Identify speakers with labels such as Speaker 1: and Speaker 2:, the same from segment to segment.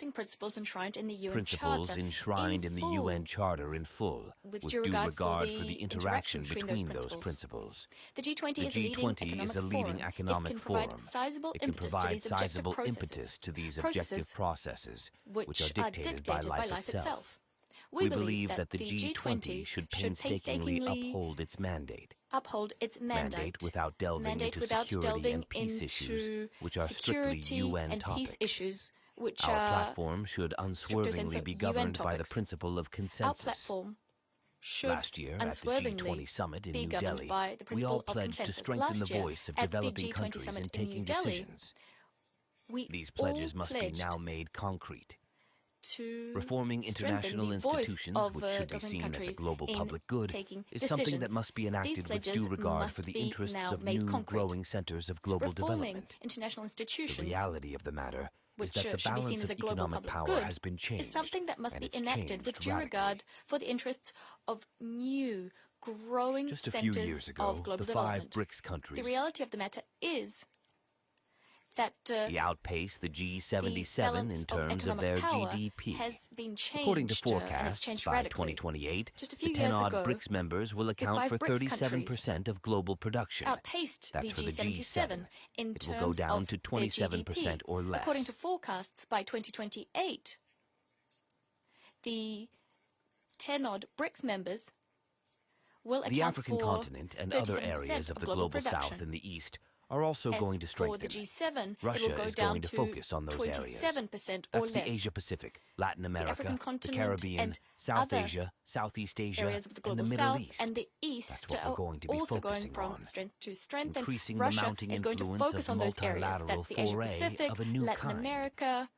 Speaker 1: respecting principles enshrined in the UN
Speaker 2: principles
Speaker 1: Charter
Speaker 2: enshrined in the UN Charter in full, with due regard for the interaction between those principles.
Speaker 1: The G20
Speaker 2: The G20 is a leading economic forum.
Speaker 1: It can provide sizable impetus to these objective
Speaker 2: processes, which are dictated by life itself. We believe that the G20 should painstakingly uphold its mandate. Mandate without delving into security and peace issues, which are strictly UN topics. Our platform should unswervingly be governed by the principle of consensus. Last year, at the G20 summit in New Delhi, we all pledged to strengthen the voice of developing countries in taking decisions. These pledges must be now made concrete. Reforming international institutions, which should be seen as a global public good, is something that must be enacted with due regard for the interests of new growing centers of global development. The reality of the matter is that the balance of economic power has been changed,
Speaker 1: is something that must be enacted with due regard for the interests of new growing
Speaker 2: Just a few years ago, the 5 BRICS countries,
Speaker 1: the reality of the matter is that
Speaker 2: we outpace the G77 in terms of their GDP. According to forecasts, by 2028, the 10-odd BRICS members will account for 37% of global production.
Speaker 1: Outpaced
Speaker 2: That's
Speaker 1: the
Speaker 2: for the
Speaker 1: G77 in
Speaker 2: It will
Speaker 1: terms
Speaker 2: go down
Speaker 1: of
Speaker 2: to 27% or less.
Speaker 1: According to forecasts, by 2028, the 10-odd BRICS members will account
Speaker 2: The African
Speaker 1: for
Speaker 2: continent and other
Speaker 1: 37%
Speaker 2: areas of the global south and the east are also going to strengthen.
Speaker 1: For the G7,
Speaker 2: Russia
Speaker 1: it will go
Speaker 2: is
Speaker 1: down
Speaker 2: going to focus on those areas.
Speaker 1: 27% or
Speaker 2: That's
Speaker 1: less.
Speaker 2: the Asia-Pacific, Latin America,
Speaker 1: African
Speaker 2: the
Speaker 1: continent
Speaker 2: Caribbean,
Speaker 1: and
Speaker 2: South
Speaker 1: other
Speaker 2: Asia, Southeast Asia,
Speaker 1: areas of the
Speaker 2: and the
Speaker 1: global
Speaker 2: Middle
Speaker 1: south
Speaker 2: East.
Speaker 1: and the east
Speaker 2: That's what
Speaker 1: are
Speaker 2: we're going to be
Speaker 1: also going
Speaker 2: focusing
Speaker 1: from
Speaker 2: on.
Speaker 1: strength to strength.
Speaker 2: Increasing
Speaker 1: And
Speaker 2: the
Speaker 1: Russia
Speaker 2: mounting
Speaker 1: is going to
Speaker 2: influence
Speaker 1: focus
Speaker 2: of
Speaker 1: on those areas.
Speaker 2: multilateral
Speaker 1: That's the Asia-Pacific,
Speaker 2: of a new
Speaker 1: Latin
Speaker 2: kind,
Speaker 1: America,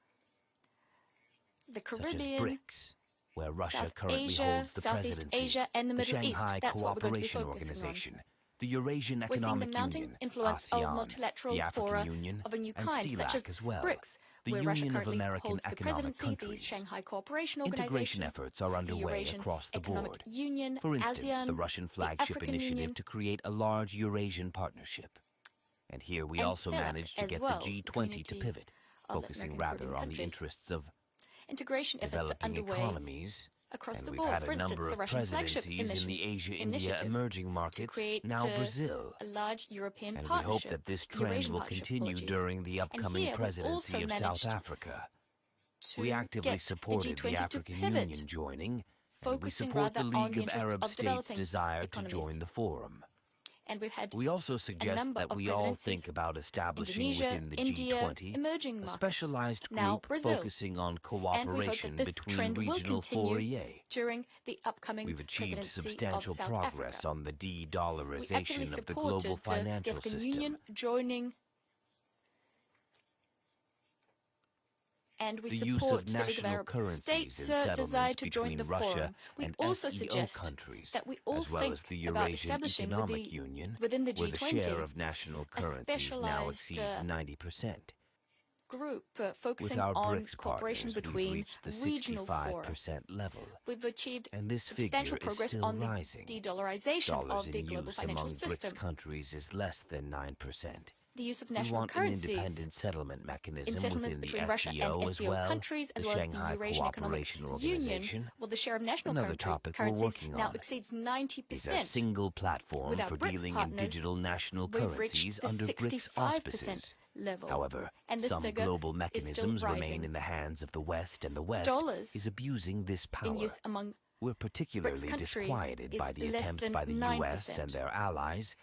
Speaker 1: the
Speaker 2: such as
Speaker 1: Caribbean,
Speaker 2: BRICS, where Russia
Speaker 1: South
Speaker 2: currently
Speaker 1: Asia,
Speaker 2: holds the
Speaker 1: Southeast
Speaker 2: presidency,
Speaker 1: Asia, and the Middle East.
Speaker 2: Shanghai
Speaker 1: That's what we're going to be
Speaker 2: Cooperation
Speaker 1: focusing
Speaker 2: Organization, the Eurasian
Speaker 1: We're seeing the
Speaker 2: Economic
Speaker 1: mounting
Speaker 2: Union,
Speaker 1: influence of
Speaker 2: ASEAN,
Speaker 1: multilateral
Speaker 2: the African
Speaker 1: fora
Speaker 2: Union,
Speaker 1: of a new
Speaker 2: and
Speaker 1: kind, such as
Speaker 2: CELAC as well,
Speaker 1: BRICS,
Speaker 2: the
Speaker 1: where Russia
Speaker 2: Union of
Speaker 1: currently
Speaker 2: American
Speaker 1: holds the
Speaker 2: Economic
Speaker 1: presidency,
Speaker 2: Countries.
Speaker 1: the Shanghai Cooperation
Speaker 2: Integration
Speaker 1: Organization,
Speaker 2: efforts are
Speaker 1: the
Speaker 2: underway
Speaker 1: Eurasian
Speaker 2: across the
Speaker 1: Economic
Speaker 2: board.
Speaker 1: Union,
Speaker 2: For instance,
Speaker 1: ASEAN,
Speaker 2: the Russian
Speaker 1: the
Speaker 2: flagship
Speaker 1: African
Speaker 2: initiative
Speaker 1: Union,
Speaker 2: to create a large Eurasian partnership. And here we
Speaker 1: and
Speaker 2: also
Speaker 1: CELAC
Speaker 2: managed to
Speaker 1: as
Speaker 2: get
Speaker 1: well,
Speaker 2: the
Speaker 1: the
Speaker 2: G20 to
Speaker 1: Community
Speaker 2: pivot,
Speaker 1: of
Speaker 2: focusing
Speaker 1: Latin
Speaker 2: rather
Speaker 1: American
Speaker 2: on the
Speaker 1: countries.
Speaker 2: interests of
Speaker 1: Integration efforts
Speaker 2: developing
Speaker 1: underway
Speaker 2: economies.
Speaker 1: across
Speaker 2: And
Speaker 1: the
Speaker 2: we've
Speaker 1: board.
Speaker 2: had
Speaker 1: For
Speaker 2: a
Speaker 1: instance,
Speaker 2: number
Speaker 1: the
Speaker 2: of
Speaker 1: Russian flagship
Speaker 2: presidencies in the Asia-India
Speaker 1: initiative
Speaker 2: emerging
Speaker 1: to
Speaker 2: markets,
Speaker 1: create
Speaker 2: now Brazil.
Speaker 1: a large European
Speaker 2: And we hope
Speaker 1: partnership,
Speaker 2: that this trend
Speaker 1: Eurasian
Speaker 2: will
Speaker 1: partnership,
Speaker 2: continue
Speaker 1: apologies.
Speaker 2: during the
Speaker 1: And
Speaker 2: upcoming
Speaker 1: here we've
Speaker 2: presidency
Speaker 1: also
Speaker 2: of South
Speaker 1: managed
Speaker 2: Africa.
Speaker 1: to
Speaker 2: We actively
Speaker 1: get
Speaker 2: supported
Speaker 1: the
Speaker 2: the
Speaker 1: G20
Speaker 2: African
Speaker 1: to pivot,
Speaker 2: Union joining, and we
Speaker 1: focusing
Speaker 2: support the
Speaker 1: rather on
Speaker 2: League
Speaker 1: the
Speaker 2: of
Speaker 1: interests
Speaker 2: Arab
Speaker 1: of
Speaker 2: States'
Speaker 1: developing
Speaker 2: desire to
Speaker 1: economies.
Speaker 2: join the forum.
Speaker 1: And we've had
Speaker 2: We also
Speaker 1: a
Speaker 2: suggest
Speaker 1: number
Speaker 2: that
Speaker 1: of
Speaker 2: we all
Speaker 1: presidencies,
Speaker 2: think about establishing
Speaker 1: Indonesia,
Speaker 2: within the
Speaker 1: India,
Speaker 2: G20
Speaker 1: emerging
Speaker 2: a
Speaker 1: markets,
Speaker 2: specialized
Speaker 1: now
Speaker 2: group
Speaker 1: Brazil.
Speaker 2: focusing on
Speaker 1: And we hope
Speaker 2: cooperation
Speaker 1: that this
Speaker 2: between
Speaker 1: trend will
Speaker 2: regional
Speaker 1: continue
Speaker 2: forays.
Speaker 1: during the upcoming
Speaker 2: We've achieved
Speaker 1: presidency
Speaker 2: substantial
Speaker 1: of South
Speaker 2: progress
Speaker 1: Africa.
Speaker 2: on the
Speaker 1: We actively
Speaker 2: de-dollarization of the global
Speaker 1: supported the
Speaker 2: financial
Speaker 1: African
Speaker 2: system.
Speaker 1: Union joining, and we
Speaker 2: The use
Speaker 1: support
Speaker 2: of
Speaker 1: the League of
Speaker 2: national
Speaker 1: Arab
Speaker 2: currencies
Speaker 1: States'
Speaker 2: in
Speaker 1: desire
Speaker 2: settlements
Speaker 1: to join
Speaker 2: between
Speaker 1: the
Speaker 2: Russia
Speaker 1: forum. We
Speaker 2: and
Speaker 1: also
Speaker 2: SEO
Speaker 1: suggest
Speaker 2: countries,
Speaker 1: that we all
Speaker 2: as well
Speaker 1: think
Speaker 2: as the
Speaker 1: about
Speaker 2: Eurasian
Speaker 1: establishing
Speaker 2: Economic Union,
Speaker 1: within the
Speaker 2: where the share
Speaker 1: G20
Speaker 2: of national
Speaker 1: a
Speaker 2: currencies now
Speaker 1: specialized,
Speaker 2: exceeds 90%.
Speaker 1: group
Speaker 2: With
Speaker 1: focusing
Speaker 2: our
Speaker 1: on
Speaker 2: BRICS
Speaker 1: cooperation
Speaker 2: partners, we've
Speaker 1: between
Speaker 2: reached the
Speaker 1: regional fora.
Speaker 2: 65% level.
Speaker 1: We've achieved
Speaker 2: And this
Speaker 1: substantial
Speaker 2: figure is
Speaker 1: progress
Speaker 2: still
Speaker 1: on the
Speaker 2: rising.
Speaker 1: de-dollarization
Speaker 2: Dollars
Speaker 1: of the
Speaker 2: in
Speaker 1: global
Speaker 2: use
Speaker 1: financial
Speaker 2: among
Speaker 1: system.
Speaker 2: BRICS countries is less than 9%.
Speaker 1: The use of
Speaker 2: We
Speaker 1: national
Speaker 2: want an
Speaker 1: currencies
Speaker 2: independent settlement
Speaker 1: in
Speaker 2: mechanism
Speaker 1: settlements
Speaker 2: within the
Speaker 1: between Russia and
Speaker 2: SEO as
Speaker 1: SEO
Speaker 2: well,
Speaker 1: countries, as
Speaker 2: the
Speaker 1: well as
Speaker 2: Shanghai
Speaker 1: the Eurasian Economic
Speaker 2: Cooperation
Speaker 1: Union,
Speaker 2: Organization.
Speaker 1: well, the share of national
Speaker 2: Another topic we're
Speaker 1: currencies
Speaker 2: working
Speaker 1: now
Speaker 2: on
Speaker 1: exceeds
Speaker 2: is a
Speaker 1: 90%.
Speaker 2: single platform
Speaker 1: With our
Speaker 2: for
Speaker 1: BRICS
Speaker 2: dealing in
Speaker 1: partners,
Speaker 2: digital national
Speaker 1: We've
Speaker 2: currencies
Speaker 1: reached the
Speaker 2: under BRICS
Speaker 1: 65%
Speaker 2: auspices.
Speaker 1: level.
Speaker 2: However,
Speaker 1: And this
Speaker 2: some
Speaker 1: figure
Speaker 2: global
Speaker 1: is
Speaker 2: mechanisms
Speaker 1: still
Speaker 2: remain
Speaker 1: rising.
Speaker 2: in the hands of the West, and the West
Speaker 1: Dollars
Speaker 2: is abusing this
Speaker 1: in
Speaker 2: power.
Speaker 1: use among
Speaker 2: We're particularly
Speaker 1: countries
Speaker 2: disquieted
Speaker 1: is
Speaker 2: by the
Speaker 1: less
Speaker 2: attempts
Speaker 1: than
Speaker 2: by the US
Speaker 1: 9%.
Speaker 2: and their allies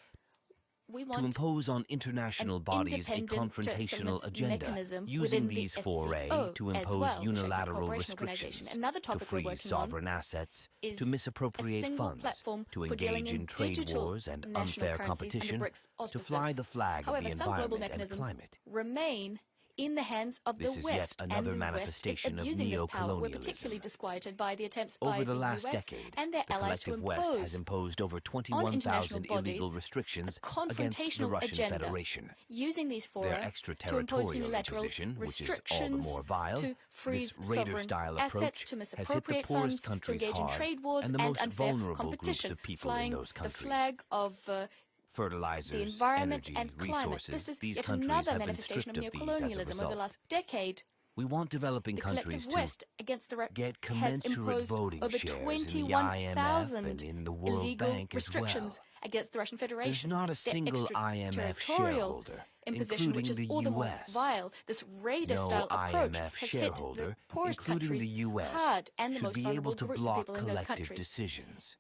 Speaker 1: we
Speaker 2: to
Speaker 1: want
Speaker 2: impose on international
Speaker 1: an
Speaker 2: bodies a
Speaker 1: independent
Speaker 2: confrontational
Speaker 1: settlements
Speaker 2: agenda,
Speaker 1: mechanism
Speaker 2: using
Speaker 1: within
Speaker 2: these
Speaker 1: the
Speaker 2: foray
Speaker 1: SCO
Speaker 2: to
Speaker 1: as
Speaker 2: impose
Speaker 1: well, the Shanghai
Speaker 2: unilateral
Speaker 1: Cooperation Organization.
Speaker 2: restrictions,
Speaker 1: Another
Speaker 2: to
Speaker 1: topic we're
Speaker 2: freeze
Speaker 1: working
Speaker 2: sovereign assets,
Speaker 1: is
Speaker 2: to misappropriate
Speaker 1: a single
Speaker 2: funds,
Speaker 1: platform
Speaker 2: to
Speaker 1: for dealing
Speaker 2: engage in trade
Speaker 1: digital
Speaker 2: wars and
Speaker 1: national
Speaker 2: unfair
Speaker 1: currencies
Speaker 2: competition,
Speaker 1: under BRICS
Speaker 2: to
Speaker 1: auspices.
Speaker 2: fly the flag
Speaker 1: However,
Speaker 2: of the
Speaker 1: some global
Speaker 2: environment and
Speaker 1: mechanisms
Speaker 2: climate.
Speaker 1: remain in the hands of
Speaker 2: This
Speaker 1: the
Speaker 2: is
Speaker 1: West,
Speaker 2: yet another
Speaker 1: and the
Speaker 2: manifestation
Speaker 1: West
Speaker 2: of
Speaker 1: is abusing this power. We're
Speaker 2: neocolonialism.
Speaker 1: particularly disquieted by the attempts
Speaker 2: Over
Speaker 1: by
Speaker 2: the last
Speaker 1: US
Speaker 2: decade,
Speaker 1: and their
Speaker 2: the
Speaker 1: allies to
Speaker 2: collective West has
Speaker 1: impose
Speaker 2: imposed over
Speaker 1: international
Speaker 2: 21,000 illegal
Speaker 1: bodies
Speaker 2: restrictions
Speaker 1: a
Speaker 2: against the
Speaker 1: confrontational
Speaker 2: Russian
Speaker 1: agenda,
Speaker 2: Federation.
Speaker 1: using these
Speaker 2: Their
Speaker 1: fora to impose
Speaker 2: extraterritorial
Speaker 1: unilateral
Speaker 2: imposition, which is all the
Speaker 1: restrictions,
Speaker 2: more vile,
Speaker 1: to freeze
Speaker 2: this raider-style
Speaker 1: sovereign
Speaker 2: approach
Speaker 1: assets, to
Speaker 2: has hit the
Speaker 1: misappropriate
Speaker 2: poorest
Speaker 1: funds, to
Speaker 2: countries
Speaker 1: engage in
Speaker 2: hard
Speaker 1: trade wars
Speaker 2: and the most
Speaker 1: unfair
Speaker 2: vulnerable groups
Speaker 1: competition,
Speaker 2: of people
Speaker 1: flying
Speaker 2: in those countries.
Speaker 1: the flag of
Speaker 2: Fertilizers,
Speaker 1: the environment
Speaker 2: energy,
Speaker 1: and climate.
Speaker 2: resources,
Speaker 1: This is
Speaker 2: these
Speaker 1: yet
Speaker 2: countries
Speaker 1: another
Speaker 2: have been
Speaker 1: manifestation
Speaker 2: stripped
Speaker 1: of
Speaker 2: of these as a
Speaker 1: neocolonialism. Over the
Speaker 2: result.
Speaker 1: last decade,
Speaker 2: We want developing countries to
Speaker 1: West against the
Speaker 2: get commensurate voting
Speaker 1: over
Speaker 2: shares in the IMF and in the World Bank as well.
Speaker 1: Against the Russian Federation.
Speaker 2: There's not a single IMF shareholder,
Speaker 1: imposition, which
Speaker 2: including
Speaker 1: is all
Speaker 2: the
Speaker 1: the more
Speaker 2: U.S.
Speaker 1: vile. This raider-style
Speaker 2: No
Speaker 1: approach
Speaker 2: IMF
Speaker 1: has hit
Speaker 2: shareholder,
Speaker 1: the poorest
Speaker 2: including
Speaker 1: countries
Speaker 2: the U.S.,
Speaker 1: hard, and the
Speaker 2: should
Speaker 1: most
Speaker 2: be
Speaker 1: vulnerable
Speaker 2: able to
Speaker 1: groups of
Speaker 2: block
Speaker 1: people in those
Speaker 2: collective
Speaker 1: countries.
Speaker 2: decisions.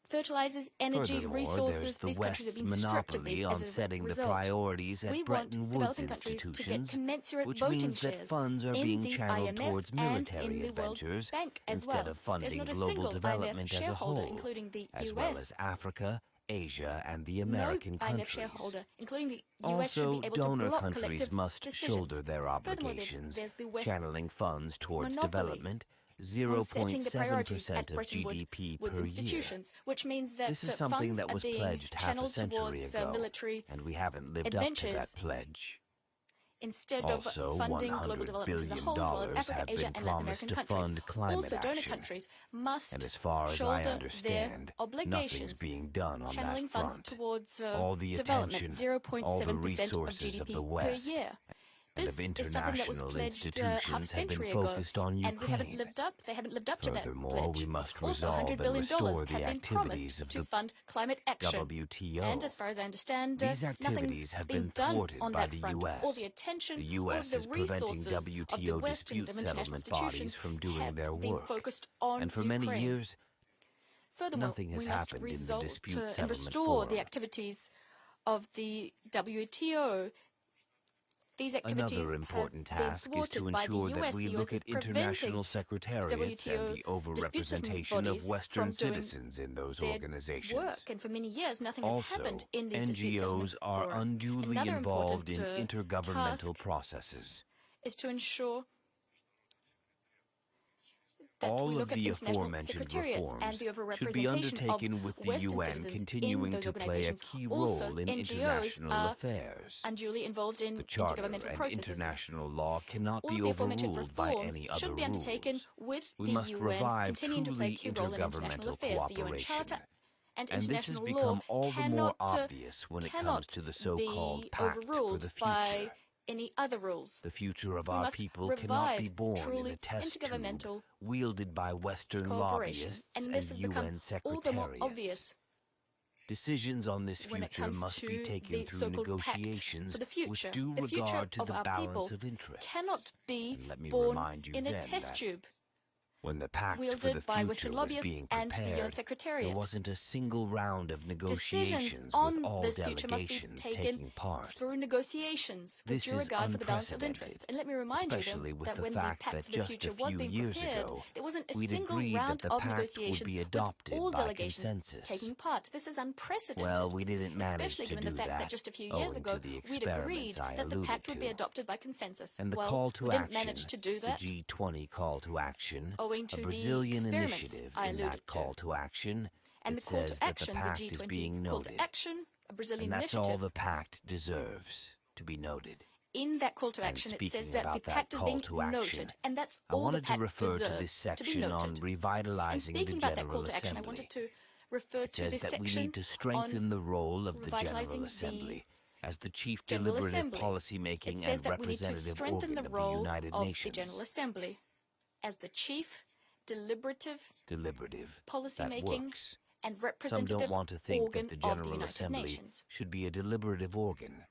Speaker 1: Fertilizers, energy,
Speaker 2: Furthermore,
Speaker 1: resources,
Speaker 2: there's the
Speaker 1: these countries have
Speaker 2: West's
Speaker 1: been stripped of
Speaker 2: monopoly
Speaker 1: these
Speaker 2: on
Speaker 1: as a
Speaker 2: setting the
Speaker 1: result.
Speaker 2: priorities at
Speaker 1: We want
Speaker 2: Bretton Woods
Speaker 1: developing countries to get
Speaker 2: institutions,
Speaker 1: commensurate
Speaker 2: which
Speaker 1: voting
Speaker 2: means that
Speaker 1: shares
Speaker 2: funds are
Speaker 1: in
Speaker 2: being
Speaker 1: the
Speaker 2: channeled
Speaker 1: IMF
Speaker 2: towards
Speaker 1: and in
Speaker 2: military
Speaker 1: the World
Speaker 2: adventures
Speaker 1: Bank as
Speaker 2: instead
Speaker 1: well.
Speaker 2: of funding
Speaker 1: There's not a
Speaker 2: global
Speaker 1: single
Speaker 2: development
Speaker 1: IMF
Speaker 2: as a
Speaker 1: shareholder,
Speaker 2: whole,
Speaker 1: including the
Speaker 2: as
Speaker 1: US.
Speaker 2: well as Africa, Asia, and the American
Speaker 1: No
Speaker 2: countries.
Speaker 1: IMF shareholder, including the US, should
Speaker 2: Also,
Speaker 1: be able
Speaker 2: donor
Speaker 1: to block
Speaker 2: countries
Speaker 1: collective
Speaker 2: must
Speaker 1: decisions.
Speaker 2: shoulder their obligations,
Speaker 1: there's the West
Speaker 2: channeling funds towards
Speaker 1: monopoly
Speaker 2: development,
Speaker 1: on setting the priorities
Speaker 2: 0.7%
Speaker 1: at
Speaker 2: of
Speaker 1: Bretton
Speaker 2: GDP
Speaker 1: Woods
Speaker 2: per year.
Speaker 1: institutions, which means that
Speaker 2: This is something
Speaker 1: funds
Speaker 2: that was
Speaker 1: are being
Speaker 2: pledged half a
Speaker 1: channeled
Speaker 2: century
Speaker 1: towards
Speaker 2: ago,
Speaker 1: military
Speaker 2: and we haven't lived up to that
Speaker 1: adventures
Speaker 2: pledge.
Speaker 1: instead
Speaker 2: Also,
Speaker 1: of funding global
Speaker 2: $100
Speaker 1: development as a
Speaker 2: billion
Speaker 1: whole, as well as Africa,
Speaker 2: have
Speaker 1: Asia,
Speaker 2: been
Speaker 1: and Latin
Speaker 2: promised
Speaker 1: American
Speaker 2: to
Speaker 1: countries.
Speaker 2: fund climate
Speaker 1: Also, donor
Speaker 2: action.
Speaker 1: countries must
Speaker 2: And as far as I
Speaker 1: shoulder
Speaker 2: understand,
Speaker 1: their obligations,
Speaker 2: nothing's being done on
Speaker 1: channeling
Speaker 2: that
Speaker 1: funds
Speaker 2: front.
Speaker 1: towards
Speaker 2: All the
Speaker 1: development,
Speaker 2: attention,
Speaker 1: 0.7%
Speaker 2: all the
Speaker 1: of
Speaker 2: resources of
Speaker 1: GDP
Speaker 2: the West
Speaker 1: per year.
Speaker 2: and
Speaker 1: This
Speaker 2: of
Speaker 1: is something that was
Speaker 2: international
Speaker 1: pledged
Speaker 2: institutions
Speaker 1: half a
Speaker 2: have been
Speaker 1: century
Speaker 2: focused
Speaker 1: ago,
Speaker 2: on
Speaker 1: and they haven't
Speaker 2: Ukraine.
Speaker 1: lived up. They haven't lived up to that
Speaker 2: Furthermore,
Speaker 1: pledge.
Speaker 2: we must
Speaker 1: Also,
Speaker 2: resolve
Speaker 1: $100
Speaker 2: and
Speaker 1: billion
Speaker 2: restore
Speaker 1: have
Speaker 2: the
Speaker 1: been
Speaker 2: activities
Speaker 1: promised
Speaker 2: of
Speaker 1: to
Speaker 2: the
Speaker 1: fund climate action.
Speaker 2: WTO.
Speaker 1: And as far as I understand,
Speaker 2: These activities
Speaker 1: nothing's
Speaker 2: have
Speaker 1: been
Speaker 2: been
Speaker 1: done
Speaker 2: thwarted
Speaker 1: on
Speaker 2: by
Speaker 1: that
Speaker 2: the
Speaker 1: front.
Speaker 2: U.S.
Speaker 1: All the attention,
Speaker 2: The U.S.
Speaker 1: all
Speaker 2: is
Speaker 1: of the
Speaker 2: preventing
Speaker 1: resources of the
Speaker 2: WTO
Speaker 1: West and
Speaker 2: dispute
Speaker 1: of international
Speaker 2: settlement bodies
Speaker 1: institutions
Speaker 2: from doing
Speaker 1: have
Speaker 2: their
Speaker 1: been
Speaker 2: work.
Speaker 1: focused on
Speaker 2: And for
Speaker 1: Ukraine.
Speaker 2: many years,
Speaker 1: Furthermore,
Speaker 2: nothing has
Speaker 1: we must
Speaker 2: happened in the
Speaker 1: result
Speaker 2: dispute
Speaker 1: and
Speaker 2: settlement
Speaker 1: restore
Speaker 2: forum.
Speaker 1: the activities of the WTO. These activities
Speaker 2: Another important
Speaker 1: have been
Speaker 2: task is to
Speaker 1: thwarted by the
Speaker 2: ensure that
Speaker 1: US.
Speaker 2: we
Speaker 1: The
Speaker 2: look
Speaker 1: US
Speaker 2: at
Speaker 1: is
Speaker 2: international
Speaker 1: preventing
Speaker 2: secretariats and the
Speaker 1: WTO
Speaker 2: overrepresentation
Speaker 1: bodies
Speaker 2: of Western
Speaker 1: from doing
Speaker 2: citizens in those
Speaker 1: their
Speaker 2: organizations.
Speaker 1: work, and for many years nothing has
Speaker 2: Also,
Speaker 1: happened in these dispute
Speaker 2: NGOs
Speaker 1: settlement
Speaker 2: are
Speaker 1: fora.
Speaker 2: unduly
Speaker 1: Another
Speaker 2: involved in
Speaker 1: important,
Speaker 2: intergovernmental
Speaker 1: task
Speaker 2: processes.
Speaker 1: is to ensure that
Speaker 2: All
Speaker 1: we
Speaker 2: of
Speaker 1: look at
Speaker 2: the
Speaker 1: international
Speaker 2: aforementioned
Speaker 1: secretariats and
Speaker 2: reforms
Speaker 1: the
Speaker 2: should be
Speaker 1: overrepresentation
Speaker 2: undertaken with
Speaker 1: of
Speaker 2: the
Speaker 1: Western
Speaker 2: UN
Speaker 1: citizens
Speaker 2: continuing
Speaker 1: in those
Speaker 2: to play a
Speaker 1: organizations.
Speaker 2: key
Speaker 1: Also,
Speaker 2: role in
Speaker 1: NGOs
Speaker 2: international
Speaker 1: are
Speaker 2: affairs.
Speaker 1: unduly involved in
Speaker 2: The Charter
Speaker 1: intergovernmental
Speaker 2: and
Speaker 1: processes.
Speaker 2: international law cannot
Speaker 1: All
Speaker 2: be
Speaker 1: of the aforementioned
Speaker 2: overruled by
Speaker 1: reforms
Speaker 2: any other
Speaker 1: should be undertaken
Speaker 2: rules.
Speaker 1: with
Speaker 2: We
Speaker 1: the
Speaker 2: must
Speaker 1: UN
Speaker 2: revive
Speaker 1: continuing to play a
Speaker 2: truly
Speaker 1: key role in international
Speaker 2: intergovernmental
Speaker 1: affairs. The UN
Speaker 2: cooperation.
Speaker 1: Charter and
Speaker 2: And this has
Speaker 1: international
Speaker 2: become
Speaker 1: law
Speaker 2: all the more
Speaker 1: cannot,
Speaker 2: obvious when it comes
Speaker 1: cannot
Speaker 2: to the so-called
Speaker 1: be
Speaker 2: Pact for
Speaker 1: overruled
Speaker 2: the
Speaker 1: by
Speaker 2: Future.
Speaker 1: any other rules.
Speaker 2: The future of
Speaker 1: We
Speaker 2: our
Speaker 1: must
Speaker 2: people cannot be
Speaker 1: revive
Speaker 2: born in a
Speaker 1: truly
Speaker 2: test tube
Speaker 1: intergovernmental
Speaker 2: wielded by Western
Speaker 1: cooperation.
Speaker 2: lobbyists
Speaker 1: And
Speaker 2: and
Speaker 1: this has become
Speaker 2: UN
Speaker 1: all the more
Speaker 2: secretariats.
Speaker 1: obvious
Speaker 2: Decisions on this
Speaker 1: when it
Speaker 2: future
Speaker 1: comes
Speaker 2: must
Speaker 1: to
Speaker 2: be taken
Speaker 1: the
Speaker 2: through
Speaker 1: so-called
Speaker 2: negotiations
Speaker 1: pact for the future.
Speaker 2: with due
Speaker 1: The future
Speaker 2: regard to
Speaker 1: of
Speaker 2: the
Speaker 1: our
Speaker 2: balance
Speaker 1: people
Speaker 2: of interests.
Speaker 1: cannot be
Speaker 2: And let me
Speaker 1: born
Speaker 2: remind you
Speaker 1: in a
Speaker 2: then
Speaker 1: test
Speaker 2: that
Speaker 1: tube
Speaker 2: when the Pact for the
Speaker 1: wielded by
Speaker 2: Future
Speaker 1: Western
Speaker 2: was
Speaker 1: lobbyists
Speaker 2: being
Speaker 1: and the UN
Speaker 2: prepared,
Speaker 1: Secretariat.
Speaker 2: there wasn't a single round of negotiations
Speaker 1: Decisions
Speaker 2: with
Speaker 1: on
Speaker 2: all
Speaker 1: this future must be
Speaker 2: delegations
Speaker 1: taken
Speaker 2: taking part.
Speaker 1: through negotiations with
Speaker 2: This
Speaker 1: due
Speaker 2: is
Speaker 1: regard for the balance of
Speaker 2: unprecedented,
Speaker 1: interests. And let me remind
Speaker 2: especially
Speaker 1: you
Speaker 2: with
Speaker 1: that
Speaker 2: the
Speaker 1: when
Speaker 2: fact
Speaker 1: the Pact
Speaker 2: that
Speaker 1: for the
Speaker 2: just
Speaker 1: Future
Speaker 2: a
Speaker 1: was
Speaker 2: few
Speaker 1: being
Speaker 2: years
Speaker 1: prepared,
Speaker 2: ago,
Speaker 1: there wasn't a
Speaker 2: we'd
Speaker 1: single
Speaker 2: agreed
Speaker 1: round
Speaker 2: that the
Speaker 1: of
Speaker 2: pact would
Speaker 1: negotiations
Speaker 2: be
Speaker 1: with
Speaker 2: adopted
Speaker 1: all
Speaker 2: by
Speaker 1: delegations
Speaker 2: consensus.
Speaker 1: taking part. This is unprecedented.
Speaker 2: Well, we didn't manage
Speaker 1: especially
Speaker 2: to
Speaker 1: given
Speaker 2: do
Speaker 1: the fact that
Speaker 2: that,
Speaker 1: just a few years
Speaker 2: owing
Speaker 1: ago
Speaker 2: to the
Speaker 1: we'd
Speaker 2: experiments
Speaker 1: agreed
Speaker 2: I
Speaker 1: that the
Speaker 2: alluded
Speaker 1: pact would be
Speaker 2: to.
Speaker 1: adopted by consensus.
Speaker 2: And the
Speaker 1: well,
Speaker 2: call to
Speaker 1: we didn't
Speaker 2: action,
Speaker 1: manage to do that.
Speaker 2: the G20 call to action,
Speaker 1: owing
Speaker 2: a
Speaker 1: to
Speaker 2: Brazilian
Speaker 1: the experiments
Speaker 2: initiative
Speaker 1: I
Speaker 2: in that
Speaker 1: alluded
Speaker 2: call
Speaker 1: to.
Speaker 2: to action,
Speaker 1: And
Speaker 2: it
Speaker 1: the call
Speaker 2: says
Speaker 1: to
Speaker 2: that
Speaker 1: action,
Speaker 2: the pact
Speaker 1: the
Speaker 2: is
Speaker 1: G20
Speaker 2: being
Speaker 1: call
Speaker 2: noted.
Speaker 1: to action, a Brazilian
Speaker 2: And that's
Speaker 1: initiative.
Speaker 2: all the pact deserves, to be noted.
Speaker 1: In that call to
Speaker 2: And
Speaker 1: action, it
Speaker 2: speaking
Speaker 1: says that the
Speaker 2: about that
Speaker 1: pact is
Speaker 2: call
Speaker 1: being
Speaker 2: to action,
Speaker 1: noted, and that's
Speaker 2: I
Speaker 1: all the
Speaker 2: wanted to
Speaker 1: pact
Speaker 2: refer to
Speaker 1: deserves
Speaker 2: this
Speaker 1: to be
Speaker 2: section on
Speaker 1: noted. And
Speaker 2: revitalizing the
Speaker 1: speaking about that
Speaker 2: General
Speaker 1: call to action, I
Speaker 2: Assembly.
Speaker 1: wanted to refer
Speaker 2: It
Speaker 1: to
Speaker 2: says
Speaker 1: this
Speaker 2: that we
Speaker 1: section
Speaker 2: need to strengthen
Speaker 1: on
Speaker 2: the role of the
Speaker 1: revitalizing
Speaker 2: General
Speaker 1: the
Speaker 2: Assembly as the chief
Speaker 1: General
Speaker 2: deliberative
Speaker 1: Assembly.
Speaker 2: policymaking
Speaker 1: It says
Speaker 2: and
Speaker 1: that we need to
Speaker 2: representative
Speaker 1: strengthen
Speaker 2: organ
Speaker 1: the
Speaker 2: of the
Speaker 1: role
Speaker 2: United
Speaker 1: of
Speaker 2: Nations.
Speaker 1: the General Assembly as the chief deliberative
Speaker 2: Deliberative. That
Speaker 1: policymaking
Speaker 2: works.
Speaker 1: and
Speaker 2: Some
Speaker 1: representative
Speaker 2: don't want to think
Speaker 1: organ
Speaker 2: that the
Speaker 1: of the
Speaker 2: General
Speaker 1: United
Speaker 2: Assembly
Speaker 1: Nations.
Speaker 2: should be a deliberative organ.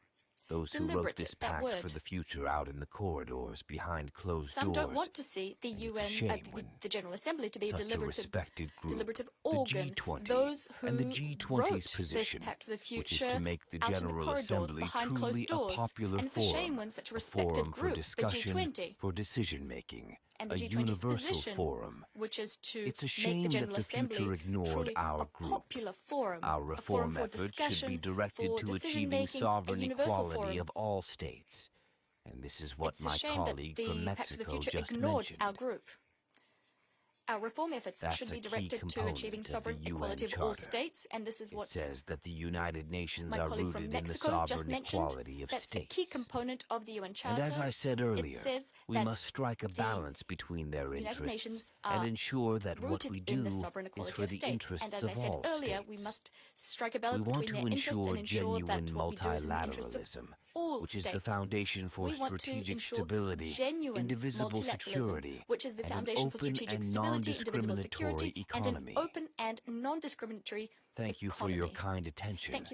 Speaker 2: Those who wrote
Speaker 1: Deliberative,
Speaker 2: this
Speaker 1: that
Speaker 2: pact
Speaker 1: word.
Speaker 2: for the future out in the corridors behind closed
Speaker 1: Some
Speaker 2: doors.
Speaker 1: don't want to see the
Speaker 2: And it's a
Speaker 1: UN,
Speaker 2: shame
Speaker 1: the,
Speaker 2: when
Speaker 1: the General Assembly, to be a
Speaker 2: such a
Speaker 1: deliberative,
Speaker 2: respected group,
Speaker 1: deliberative
Speaker 2: the
Speaker 1: organ.
Speaker 2: G20,
Speaker 1: Those who
Speaker 2: and the G20's
Speaker 1: wrote
Speaker 2: position,
Speaker 1: this pact for the future,
Speaker 2: which is to make the
Speaker 1: out in the
Speaker 2: General
Speaker 1: corridors,
Speaker 2: Assembly
Speaker 1: behind
Speaker 2: truly
Speaker 1: closed doors.
Speaker 2: a popular
Speaker 1: And it's a shame
Speaker 2: forum,
Speaker 1: when such a
Speaker 2: a
Speaker 1: respected
Speaker 2: forum for
Speaker 1: group,
Speaker 2: discussion,
Speaker 1: the G20,
Speaker 2: for decision-making,
Speaker 1: and the
Speaker 2: a
Speaker 1: G20's
Speaker 2: universal
Speaker 1: position,
Speaker 2: forum.
Speaker 1: which is to
Speaker 2: It's a
Speaker 1: make
Speaker 2: shame
Speaker 1: the
Speaker 2: that
Speaker 1: General
Speaker 2: the
Speaker 1: Assembly
Speaker 2: future ignored
Speaker 1: truly
Speaker 2: our
Speaker 1: a
Speaker 2: group.
Speaker 1: popular forum,
Speaker 2: Our
Speaker 1: a
Speaker 2: reform
Speaker 1: forum for
Speaker 2: efforts should
Speaker 1: discussion,
Speaker 2: be directed
Speaker 1: for
Speaker 2: to achieving
Speaker 1: decision-making,
Speaker 2: sovereign
Speaker 1: a universal
Speaker 2: equality
Speaker 1: forum.
Speaker 2: of all states. And this is what
Speaker 1: It's a
Speaker 2: my
Speaker 1: shame
Speaker 2: colleague
Speaker 1: that
Speaker 2: from
Speaker 1: the Pact for the
Speaker 2: Mexico
Speaker 1: Future
Speaker 2: just
Speaker 1: ignored
Speaker 2: mentioned.
Speaker 1: our group. Our reform efforts
Speaker 2: That's
Speaker 1: should
Speaker 2: a
Speaker 1: be
Speaker 2: key
Speaker 1: directed to
Speaker 2: component
Speaker 1: achieving
Speaker 2: of the
Speaker 1: sovereign
Speaker 2: UN
Speaker 1: equality of all
Speaker 2: Charter.
Speaker 1: states, and this is
Speaker 2: It
Speaker 1: what
Speaker 2: says that the United Nations
Speaker 1: my
Speaker 2: are
Speaker 1: colleague from
Speaker 2: rooted in the
Speaker 1: Mexico just
Speaker 2: sovereign
Speaker 1: mentioned.
Speaker 2: equality of
Speaker 1: That's
Speaker 2: states.
Speaker 1: a key component of the UN Charter.
Speaker 2: And as I said earlier,
Speaker 1: it says
Speaker 2: We must strike a balance between their interests and ensure that what we do is for the interests of all states. We want to ensure genuine multilateralism, which is the foundation for strategic stability, indivisible security, and an open and non-discriminatory economy.
Speaker 1: Thank you for your kind attention.